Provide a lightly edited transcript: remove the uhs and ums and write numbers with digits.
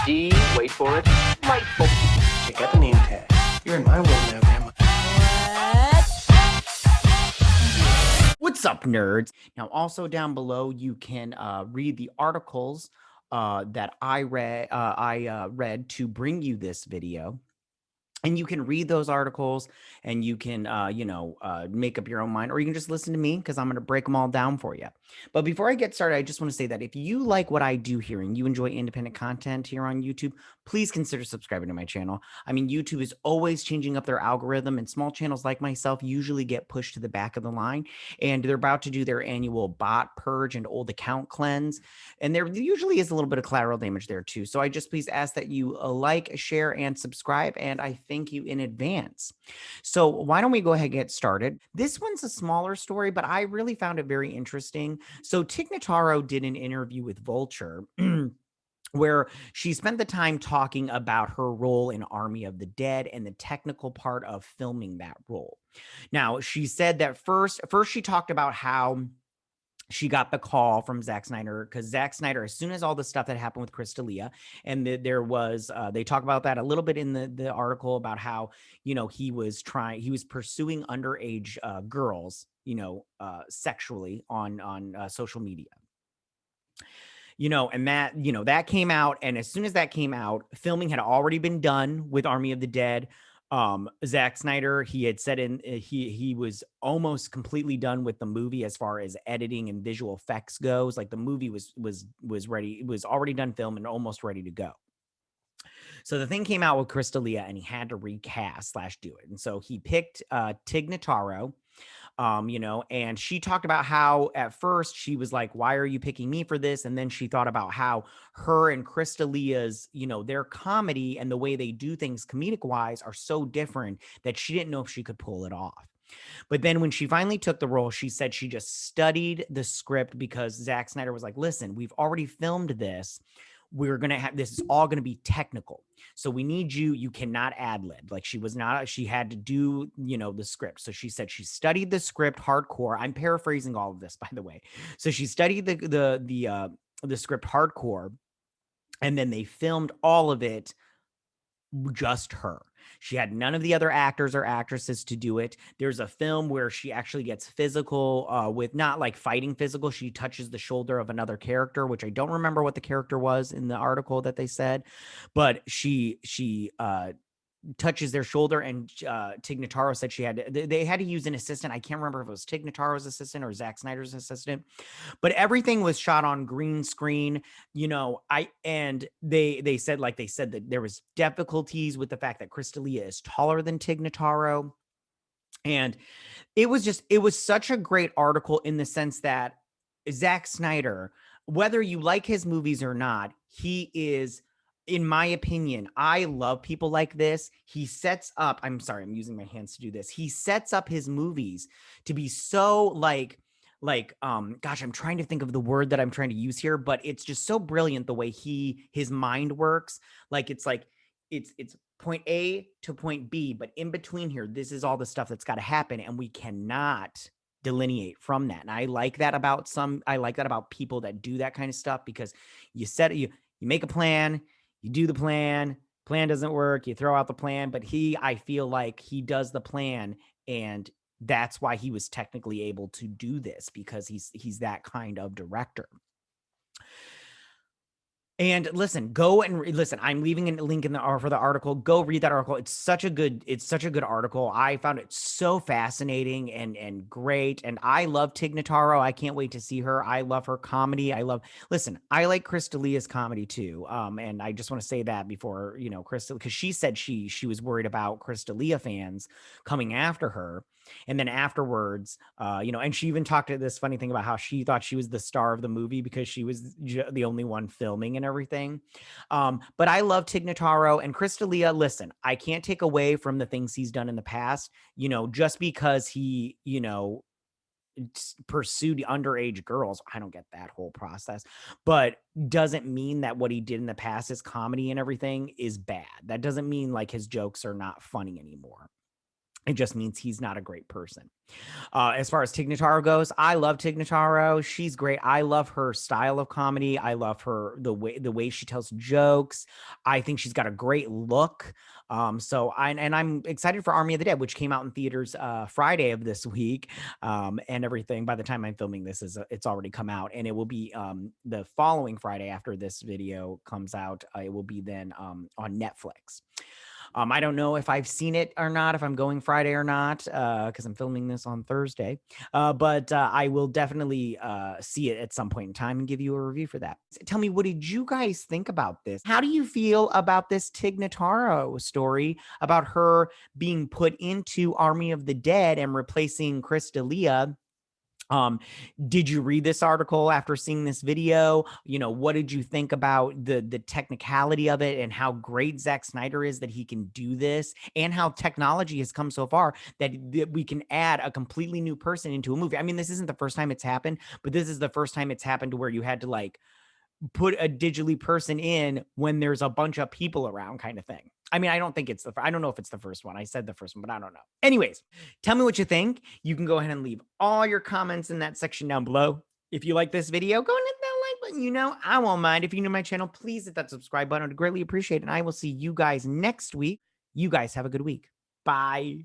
D, wait for it, delightful. Check out the name tag. You're in my world now, Grandma. What's up, nerds? Now, also down below, you can read the articles that I read to bring you this video. And you can read those articles and you can, make up your own mind, or you can just listen to me because I'm going to break them all down for you. But before I get started, I just want to say that if you like what I do here and you enjoy independent content here on YouTube, please consider subscribing to my channel. I mean, YouTube is always changing up their algorithm, and small channels like myself usually get pushed to the back of the line, and they're about to do their annual bot purge and old account cleanse. And there usually is a little bit of collateral damage there too. So I just please ask that you like, share, and subscribe. And I thank you in advance. So why don't we go ahead and get started? This one's a smaller story, but I really found it very interesting. So Tig Notaro did an interview with Vulture where she spent the time talking about her role in Army of the Dead and the technical part of filming that role. Now, she said that first she talked about how she got the call from Zack Snyder, because Zack Snyder, as soon as all the stuff that happened with Crystalia, and there was, they talk about that a little bit in the article about how, he was pursuing underage girls, sexually on social media. And that came out. And as soon as that came out, filming had already been done with Army of the Dead. Zack Snyder, he had said he was almost completely done with the movie as far as editing and visual effects goes. Like the movie was ready, it was already done film and almost ready to go. So the thing came out with Crystalia and he had to recast / do it. And so he picked Tig Notaro. And she talked about how at first she was like, why are you picking me for this? And then she thought about how her and Crystalia's, their comedy and the way they do things comedic wise are so different that she didn't know if she could pull it off. But then when she finally took the role, she said she just studied the script because Zack Snyder was like, listen, we've already filmed this. We're going to have, this is all going to be technical. So we need you cannot ad lib. Like she had to do, the script. So she said she studied the script hardcore. I'm paraphrasing all of this, by the way. So she studied the script hardcore, and then they filmed all of it, just her. She had none of the other actors or actresses to do it. There's a film where she actually gets physical with, not like fighting physical. She touches the shoulder of another character, which I don't remember what the character was in the article that they said, but she touches their shoulder, and Tig Notaro said they had to use an assistant. I can't remember if it was Tig Notaro's assistant or Zack Snyder's assistant, but everything was shot on green screen. They said that there was difficulties with the fact that Crystalia is taller than Tig Notaro. And it was such a great article in the sense that Zack Snyder, whether you like his movies or not, he is, in my opinion, I love people like this. He sets up, I'm sorry, I'm using my hands to do this. He sets up his movies to be so gosh, I'm trying to think of the word that I'm trying to use here, but it's just so brilliant the way his mind works. It's point A to point B, but in between here, this is all the stuff that's got to happen, and we cannot delineate from that. And I like that about people that do that kind of stuff, because you make a plan, you do the plan doesn't work, you throw out the plan, but I feel like he does the plan, and that's why he was technically able to do this, because he's that kind of director. And listen, I'm leaving a link for the article. Go read that article. It's such a good article. I found it so fascinating and great. And I love Tig Notaro. I can't wait to see her. I love her comedy. I like Crystalia's comedy too. And I just want to say that before, Crystal, because she said she was worried about Crystalia fans coming after her. And then afterwards, and she even talked to this funny thing about how she thought she was the star of the movie because she was the only one filming and everything. But I love Tig Notaro and Crystalia. Listen, I can't take away from the things he's done in the past, just because he, pursued underage girls. I don't get that whole process, but doesn't mean that what he did in the past, his comedy and everything, is bad. That doesn't mean like his jokes are not funny anymore. It just means he's not a great person. As far as Tig Notaro goes, I love Tig Notaro. She's great. I love her style of comedy. I love her the way she tells jokes. I think she's got a great look. I'm excited for Army of the Dead, which came out in theaters Friday of this week, and everything. By the time I'm filming this, it's already come out, and it will be the following Friday after this video comes out. It will be then on Netflix. I don't know if I've seen it or not, if I'm going Friday or not, because I'm filming this on Thursday. But I will definitely see it at some point in time and give you a review for that. Tell me, what did you guys think about this? How do you feel about this Tig Notaro story about her being put into Army of the Dead and replacing Chris D'Elia? Did you read this article after seeing this video? What did you think about the technicality of it and how great Zack Snyder is that he can do this, and how technology has come so far that we can add a completely new person into a movie? I mean, this isn't the first time it's happened, but this is the first time it's happened to where you had to like put a digitally person in when there's a bunch of people around, kind of thing. I mean, I don't know if it's the first one. I said the first one, but I don't know. Anyways, tell me what you think. You can go ahead and leave all your comments in that section down below. If you like this video, go and hit that like button. I won't mind. If you're new to my channel, please hit that subscribe button. I'd greatly appreciate it. And I will see you guys next week. You guys have a good week. Bye.